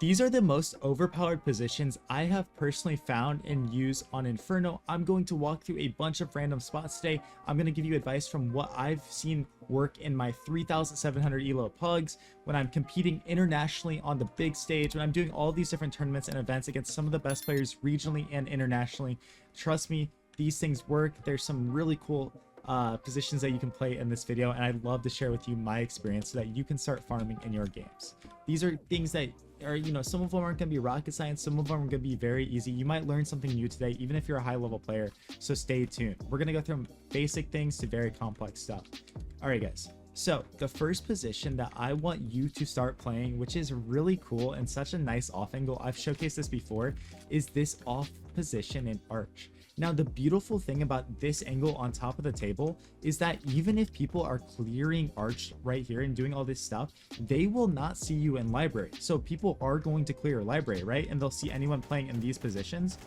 These are the most overpowered positions I have personally found and used on Inferno. I'm going to walk through a bunch of random spots today. I'm going to give you advice from what I've seen work in my 3,700 elo pugs, when I'm competing internationally on the big stage, when I'm doing all these different tournaments and events against some of the best players regionally and internationally. Trust me, these things work. There's some really cool positions that you can play in this video, and I'd love to share with you my experience so that you can start farming in your games. These are things that are, some of them aren't going to be rocket science, some of them are going to be very easy. You might learn something new today, even if you're a high level player, so stay tuned. We're going to go through basic things to very complex stuff. All right, guys. So the first position that I want you to start playing, which is really cool and such a nice off angle, I've showcased this before, is this off position in arch. Now, the beautiful thing about this angle on top of the table is that even if people are clearing arch right here and doing all this stuff, they will not see you in library. So people are going to clear library, right? And they'll see anyone playing in these positions,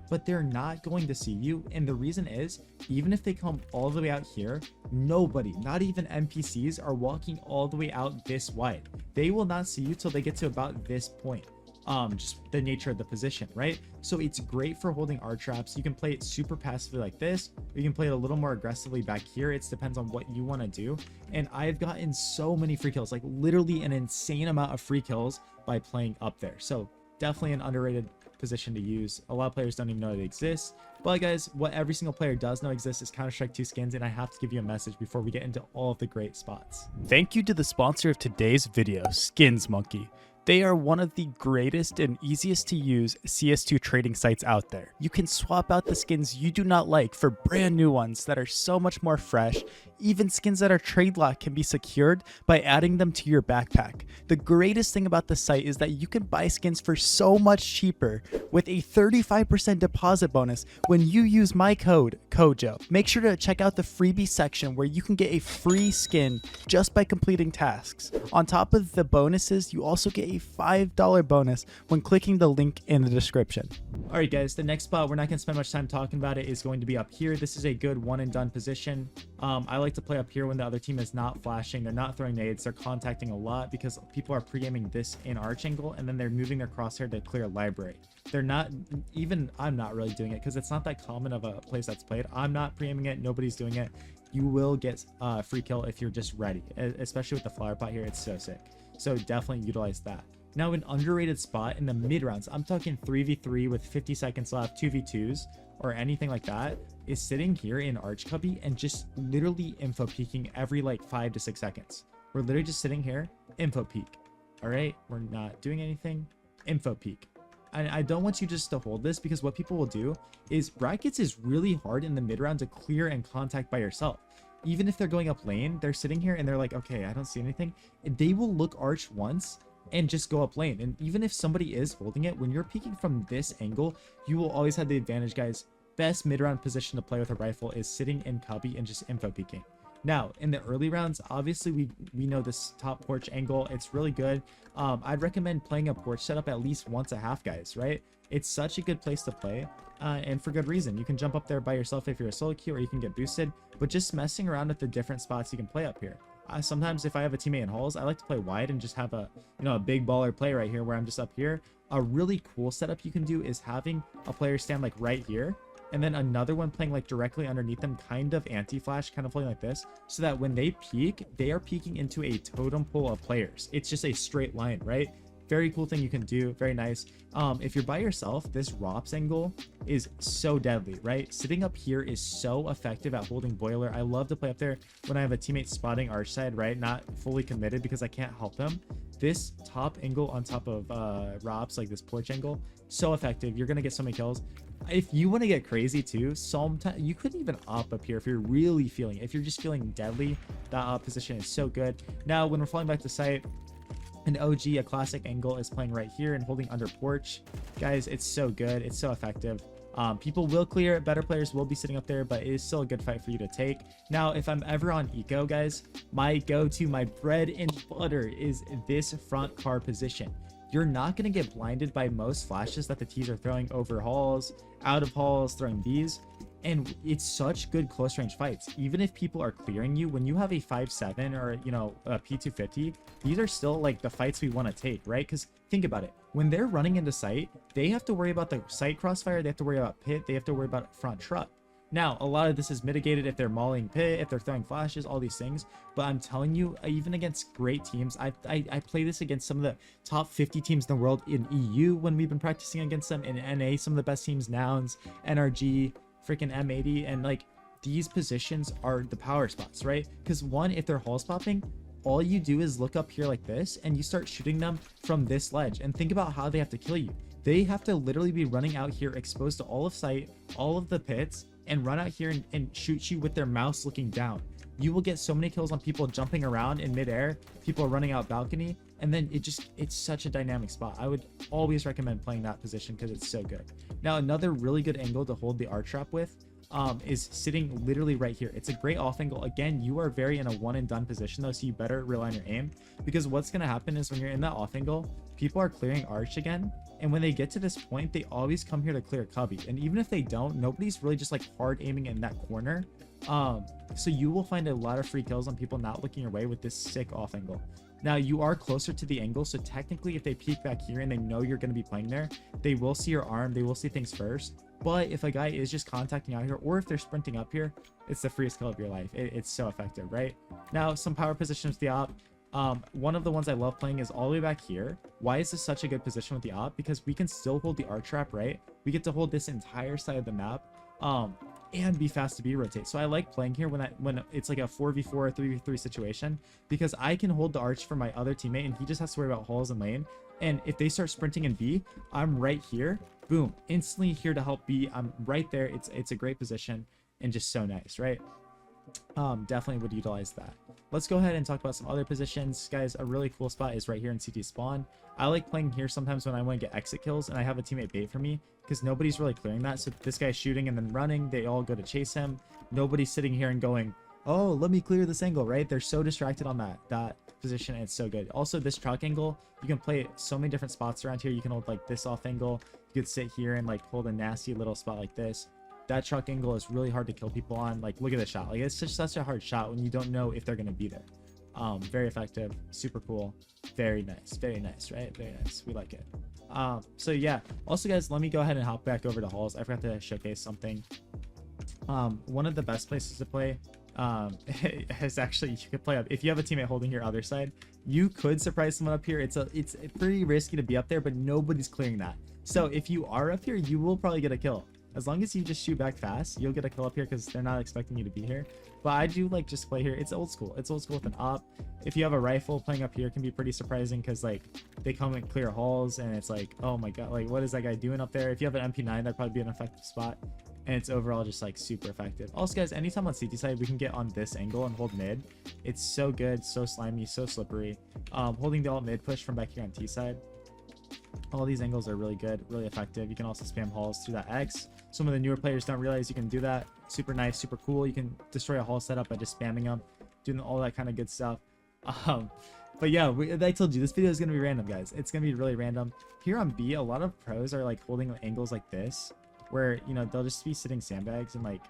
but they're not going to see you. And the reason is, even if they come all the way out here, nobody, not even NPCs, are walking all the way out this wide. They will not see you till they get to about this point. Just the nature of the position, right? So it's great for holding arch traps. You can play it super passively like this, or you can play it a little more aggressively back here. It depends on what you want to do. And I've gotten so many free kills, like literally an insane amount of free kills by playing up there. So definitely an underrated position to use. A lot of players don't even know it exists. But guys, what every single player does know exists is Counter-Strike 2 skins, and I have to give you a message before we get into all of the great spots. Thank you to the sponsor of today's video, Skins Monkey. They are one of the greatest and easiest to use CS2 trading sites out there. You can swap out the skins you do not like for brand new ones that are so much more fresh. Even skins that are trade locked can be secured by adding them to your backpack. The greatest thing about the site is that you can buy skins for so much cheaper with a 35% deposit bonus when you use my code, KOJO. Make sure to check out the freebie section where you can get a free skin just by completing tasks. On top of the bonuses, you also get a $5 bonus when clicking the link in the description. All right, guys, the next spot, we're not going to spend much time talking about it, is going to be up here. This is a good one and done position. I like to play up here when the other team is not flashing, they're not throwing nades, they're contacting a lot, because people are pre-aiming this in arch angle, and then they're moving their crosshair to clear library. They're not, even I'm not really doing it because it's not that common of a place that's played. I'm not pre-aiming it, nobody's doing it. You will get a free kill if you're just ready, especially with the flower pot here. It's so sick. So definitely utilize that. Now, an underrated spot in the mid rounds, I'm talking 3v3 with 50 seconds left, 2v2s, or anything like that, is sitting here in arch cubby and just literally info peeking every like 5 to 6 seconds. We're literally just sitting here, info peek. All right, we're not doing anything, info peek. And I don't want you just to hold this, because what people will do is brackets is really hard in the mid round to clear and contact by yourself. Even if they're going up lane, they're sitting here and they're like, okay, I don't see anything. They will look arch once and just go up lane. And even if somebody is holding it, when you're peeking from this angle, you will always have the advantage, guys. Best mid-round position to play with a rifle is sitting in cubby and just info peeking. Now, in the early rounds, obviously we know this top porch angle. It's really good. I'd recommend playing a porch setup at least once a half, guys, right? It's such a good place to play, and for good reason. You can jump up there by yourself if you're a solo queue, or you can get boosted, but just messing around with the different spots you can play up here. Sometimes if I have a teammate in halls, I like to play wide and just have a big baller play right here where I'm just up here. A really cool setup you can do is having a player stand like right here, and then another one playing like directly underneath them, kind of anti-flash, kind of playing like this, so that when they peek, they are peeking into a totem pole of players. It's just a straight line, right? Very cool thing you can do. Very nice. If you're by yourself, this ROPS angle is so deadly, right? Sitting up here is so effective at holding boiler. I love to play up there when I have a teammate spotting arch side, right? Not fully committed because I can't help them. This top angle on top of ROPS, like this porch angle, so effective. You're gonna get so many kills. If you want to get crazy too, sometimes you could even up here if you're really feeling it. If you're just feeling deadly, that position is so good. Now, when we're falling back to site, an OG, a classic angle, is playing right here and holding under porch. Guys, it's so good. It's so effective. People will clear it. Better players will be sitting up there, but it is still a good fight for you to take. Now, if I'm ever on eco, guys, my go-to, my bread and butter is this front car position. You're not going to get blinded by most flashes that the T's are throwing over halls, out of halls, throwing these. And it's such good close range fights. Even if people are clearing you, when you have a 5.7 or, you know, a P250, these are still like the fights we want to take, right? Because think about it. When they're running into sight, they have to worry about the sight crossfire. They have to worry about pit. They have to worry about front truck. Now, a lot of this is mitigated if they're mauling pit, if they're throwing flashes, all these things. But I'm telling you, even against great teams, I play this against some of the top 50 teams in the world in EU when we've been practicing against them. In NA, some of the best teams, Nouns, NRG, freaking M80. And like, these positions are the power spots, right? Because one, if they're halls popping, all you do is look up here like this and you start shooting them from this ledge. And think about how they have to kill you. They have to literally be running out here exposed to all of sight, all of the pits, and run out here and shoot you with their mouse looking down. You will get so many kills on people jumping around in midair, people running out balcony, and then it's such a dynamic spot. I would always recommend playing that position because it's so good. Now, another really good angle to hold the arc trap with is sitting literally right here. It's a great off angle. Again, you are very in a one and done position though, so you better rely on your aim, because what's going to happen is when you're in that off angle, people are clearing arch again, and when they get to this point, they always come here to clear cubby. And even if they don't, nobody's really just like hard aiming in that corner. So you will find a lot of free kills on people not looking your way with this sick off angle. Now, you are closer to the angle, so technically if they peek back here and they know you're going to be playing there, they will see your arm, they will see things first. But if a guy is just contacting out here, or if they're sprinting up here, it's the freest kill of your life. It's so effective, right? Now, some power positions with the op. One of the ones I love playing is all the way back here. Why is this such a good position with the op? Because we can still hold the arc trap, right? We get to hold this entire side of the map, and be fast to B rotate. So I like playing here when it's like a 4v4 or 3v3 situation, because I can hold the arch for my other teammate and he just has to worry about halls and lane. And if they start sprinting in B, I'm right here, boom, instantly here to help B. I'm right there. It's a great position and just so nice, right? Definitely would utilize that. Let's go ahead and talk about some other positions, guys. A really cool spot is right here in CT spawn. I like playing here sometimes when I want to get exit kills and I have a teammate bait for me, because nobody's really clearing that. So this guy's shooting and then running, they all go to chase him. Nobody's sitting here and going, oh, let me clear this angle, right? They're so distracted on that position, and it's so good. Also, this truck angle, you can play so many different spots around here. You can hold like this off angle, you could sit here and like hold a nasty little spot like this. That truck angle is really hard to kill people on. Like, look at the shot. Like, it's just such a hard shot when you don't know if they're going to be there. Very effective, super cool, very nice, right? Very nice. We like it. So yeah, also guys, let me go ahead and hop back over to halls. I forgot to showcase something. One of the best places to play is actually, you could play up if you have a teammate holding your other side. You could surprise someone up here. It's pretty risky to be up there, but nobody's clearing that. So if you are up here, you will probably get a kill. As long as you just shoot back fast, you'll get a kill up here because they're not expecting you to be here. But I do like just play here. It's old school. It's old school with an op. If you have a rifle, playing up here can be pretty surprising because like they come and clear halls and it's like, oh my god, like what is that guy doing up there? If you have an MP9, that'd probably be an effective spot. And it's overall just like super effective. Also guys, anytime on CT side we can get on this angle and hold mid, it's so good, so slimy, so slippery. Holding the alt mid push from back here on T side, all these angles are really good, really effective. You can also spam halls through that X. Some of the newer players don't realize you can do that. Super nice, super cool. You can destroy a hall setup by just spamming them, doing all that kind of good stuff. But yeah, I told you this video is gonna be random, guys. It's gonna be really random. Here on B, a lot of pros are like holding angles like this, where you know they'll just be sitting sandbags and like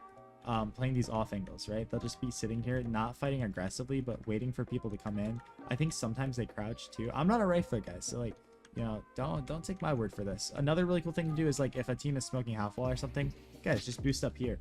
playing these off angles, right? They'll just be sitting here, not fighting aggressively, but waiting for people to come in. I think sometimes they crouch too. I'm not a rifler, guys, so like, you know, don't take my word for this. Another really cool thing to do is like if a team is smoking half wall or something, guys, just boost up here.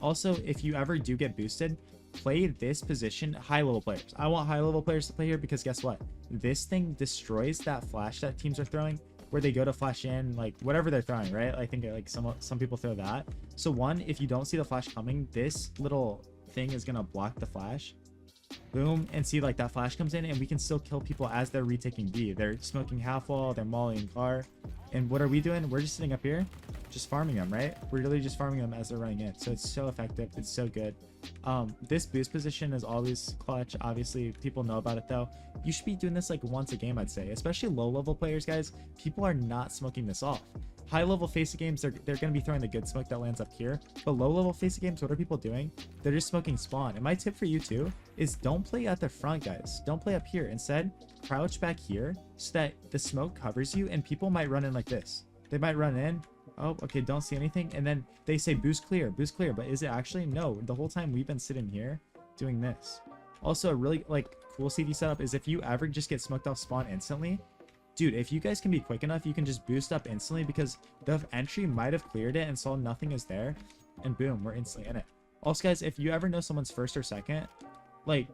Also, if you ever do get boosted, play this position high level players. I want high level players to play here because guess what? This thing destroys that flash that teams are throwing, where they go to flash in, like whatever they're throwing, right? I think like some people throw that. So one, if you don't see the flash coming, this little thing is gonna block the flash. Boom, and see like that flash comes in and we can still kill people as they're retaking B. They're smoking half wall, they're mollying car, and what are we doing? We're just sitting up here just farming them, right? We're really just farming them as they're running in. So it's so effective, it's so good. This boost position is always clutch. Obviously people know about it though. You should be doing this like once a game, I'd say, especially low level players, guys. People are not smoking this off. High level face games, they're going to be throwing the good smoke that lands up here, but low level face games, what are people doing? They're just smoking spawn. And my tip for you too is don't play at the front, guys. Don't play up here. Instead, crouch back here so that the smoke covers you and people might run in like this. They might run in, Oh, okay, don't see anything. And then they say boost clear, but is it actually? No, the whole time we've been sitting here doing this. Also, a really like cool CV setup is if you ever just get smoked off spawn instantly, dude, if you guys can be quick enough, you can just boost up instantly because the entry might have cleared it and saw nothing is there, and boom, we're instantly in it. Also, guys, if you ever know someone's first or second, like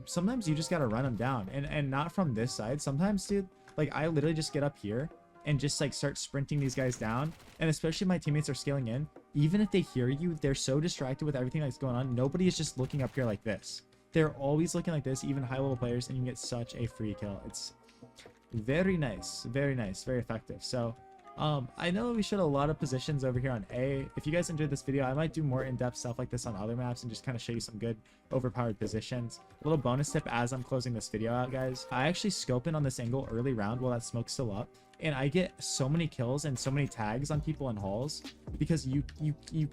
sometimes you just gotta run them down, and not from this side. Sometimes, dude, like I literally just get up here and just like start sprinting these guys down, and especially if my teammates are scaling in, even if they hear you, they're so distracted with everything that's going on. Nobody is just looking up here like this. They're always looking like this, even high level players, and you get such a free kill. It's very nice, very effective. So I know we showed a lot of positions over here on A. If you guys enjoyed this video, I might do more in-depth stuff like this on other maps and just kind of show you some good overpowered positions. A little bonus tip as I'm closing this video out, guys, I actually scope in on this angle early round while that smoke's still up, and I get so many kills and so many tags on people in halls because you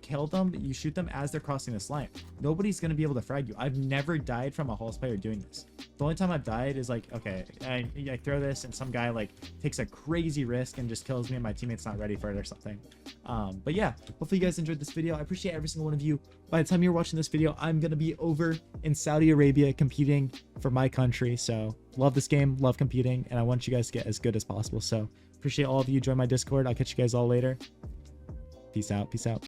kill them, you shoot them as they're crossing this line. Nobody's gonna be able to frag you. I've never died from a halls player doing this. The only time I've died is like, okay, I throw this and some guy like takes a crazy risk and just kills me and my teammate's not ready for it or something. But yeah, hopefully you guys enjoyed this video. I appreciate every single one of you. By the time you're watching this video, I'm gonna be over in Saudi Arabia competing for my country. So love this game, love competing, and I want you guys to get as good as possible. So appreciate all of you. Join my Discord. I'll catch you guys all later. Peace out.